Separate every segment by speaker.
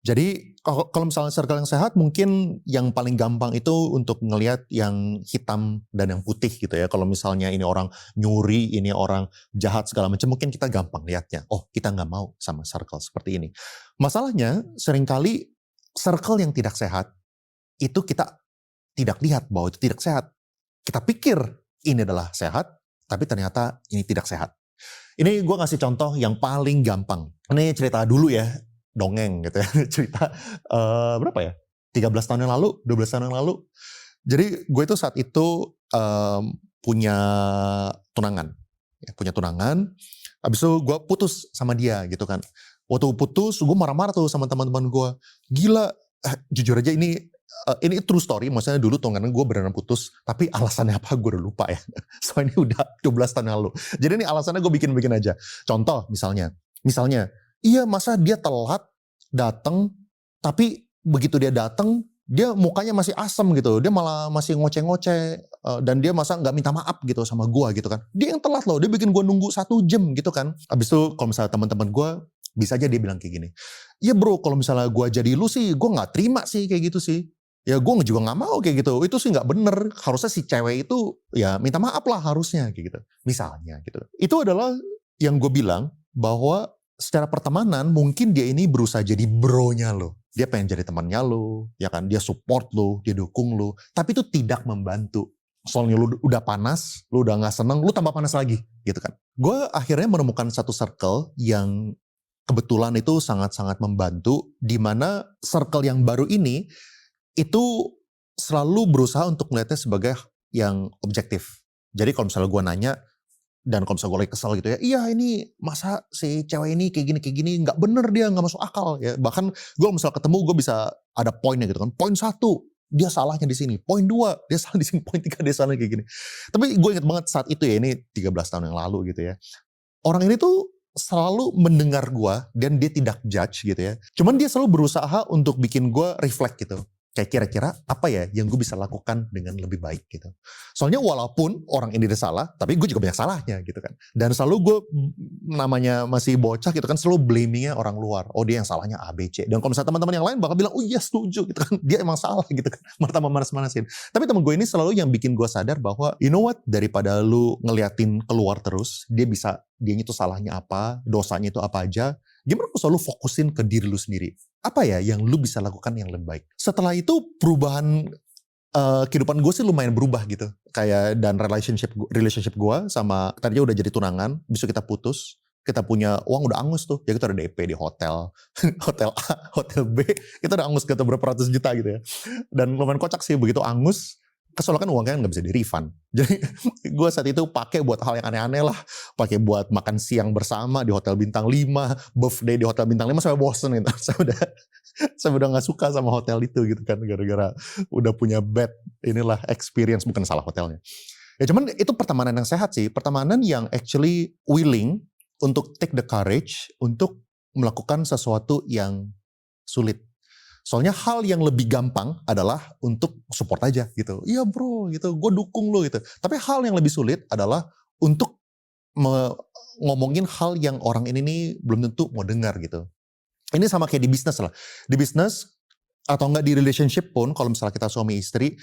Speaker 1: Jadi kalau misalnya circle yang sehat mungkin yang paling gampang itu untuk ngelihat yang hitam dan yang putih gitu ya. Kalau misalnya ini orang nyuri, ini orang jahat segala macam, mungkin kita gampang lihatnya. Oh, kita nggak mau sama circle seperti ini. Masalahnya seringkali circle yang tidak sehat itu kita tidak lihat bahwa itu tidak sehat. Kita pikir ini adalah sehat, tapi ternyata ini tidak sehat. Ini gue ngasih contoh yang paling gampang. Ini cerita dulu ya, dongeng gitu ya. Cerita berapa ya? 13 tahun yang lalu, 12 tahun yang lalu. Jadi gue itu saat itu punya tunangan. Ya, punya tunangan. Habis itu gue putus sama dia gitu kan. Waktu putus, gue marah-marah tuh sama teman-teman gue. Gila, jujur aja ini true story, maksudnya dulu tunangan gue beneran putus, tapi alasannya apa gue udah lupa ya. Soalnya ini udah 12 tahun yang lalu. Jadi ini alasannya gue bikin-bikin aja. Contoh misalnya, iya masa dia telat datang, tapi begitu dia datang, dia mukanya masih asem gitu, dia malah masih ngoceh-ngoceh, dan dia masa nggak minta maaf gitu sama gue gitu kan. Dia yang telat loh, dia bikin gue nunggu 1 jam gitu kan. Abis itu kalau misalnya teman-teman gue, bisa aja dia bilang kayak gini, ya bro kalau misalnya gue jadi lu sih, gue gak terima sih kayak gitu sih. Ya gue juga gak mau kayak gitu, itu sih gak bener. Harusnya si cewek itu ya minta maaf lah harusnya kayak gitu. Misalnya gitu. Itu adalah yang gue bilang bahwa secara pertemanan mungkin dia ini berusaha jadi bro-nya lo. Dia pengen jadi temannya lo, ya kan? Dia support lo, dia dukung lo. Tapi itu tidak membantu. Soalnya lu udah panas, lu udah gak seneng, lu tambah panas lagi gitu kan. Gue akhirnya menemukan satu circle yang kebetulan itu sangat-sangat membantu, di mana circle yang baru ini itu selalu berusaha untuk melihatnya sebagai yang objektif. Jadi kalau misalnya gue nanya, dan kalau misalnya gue lagi kesel gitu ya, iya ini masa si cewek ini kayak gini, gak bener dia, gak masuk akal ya. Bahkan gue misalnya ketemu, gue bisa ada poinnya gitu kan. Poin 1, dia salahnya di sini. Poin 2, dia salah di sini. Poin 3, dia salahnya kayak gini. Tapi gue inget banget saat itu ya, ini 13 tahun yang lalu gitu ya. Orang ini tuh selalu mendengar gue dan dia tidak judge gitu ya. Cuman dia selalu berusaha untuk bikin gue reflect gitu. Kayak kira-kira apa ya yang gue bisa lakukan dengan lebih baik gitu. Soalnya walaupun orang ini dia salah, tapi gue juga banyak salahnya gitu kan. Dan selalu gue namanya masih bocah gitu kan, selalu blamingnya orang luar. Oh dia yang salahnya A, B, C. Dan kalau misalnya teman-teman yang lain bakal bilang, oh iya setuju gitu kan. Dia emang salah gitu kan. Martabak manas-manasin. Tapi temen gue ini selalu yang bikin gue sadar bahwa, you know what, daripada lu ngeliatin keluar terus, dia itu salahnya apa, dosanya itu apa aja. Gimana lu selalu fokusin ke diri lu sendiri. Apa ya yang lu bisa lakukan yang lebih baik. Setelah itu perubahan kehidupan gue sih lumayan berubah gitu. Kayak dan relationship gue sama, tadinya udah jadi tunangan, besok kita putus. Kita punya uang udah angus tuh. Ya kita ada DP di hotel. Hotel A, hotel B. Kita udah angus berapa ratus juta gitu ya. Dan lumayan kocak sih begitu angus. Kesoalnya kan uangnya nggak bisa di-refund. Jadi gue saat itu pakai buat hal yang aneh-aneh lah. Pakai buat makan siang bersama di hotel bintang 5, birthday di hotel bintang 5 sampai bosen gitu. Saya udah nggak suka sama hotel itu gitu kan, gara-gara udah punya bad experience, bukan salah hotelnya. Ya cuman itu pertemanan yang sehat sih, pertemanan yang actually willing untuk take the courage untuk melakukan sesuatu yang sulit. Soalnya hal yang lebih gampang adalah untuk support aja gitu. Iya bro gitu, gue dukung lo gitu. Tapi hal yang lebih sulit adalah untuk ngomongin hal yang orang ini nih belum tentu mau dengar gitu. Ini sama kayak di bisnis lah. Di bisnis atau enggak di relationship pun, kalau misalnya kita suami istri,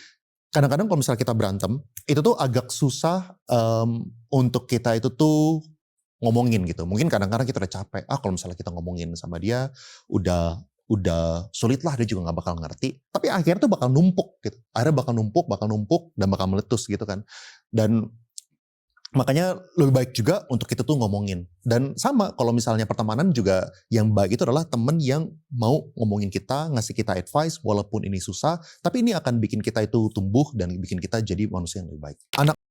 Speaker 1: kadang-kadang kalau misalnya kita berantem, itu tuh agak susah untuk kita itu tuh ngomongin gitu. Mungkin kadang-kadang kita udah capek. Kalau misalnya kita ngomongin sama dia, udah sulit lah, dia juga gak bakal ngerti. Tapi akhirnya tuh bakal numpuk gitu. Akhirnya bakal numpuk, dan bakal meletus gitu kan. Dan makanya lebih baik juga untuk kita tuh ngomongin. Dan sama kalau misalnya pertemanan juga yang baik itu adalah temen yang mau ngomongin kita, ngasih kita advice walaupun ini susah. Tapi ini akan bikin kita itu tumbuh dan bikin kita jadi manusia yang lebih baik.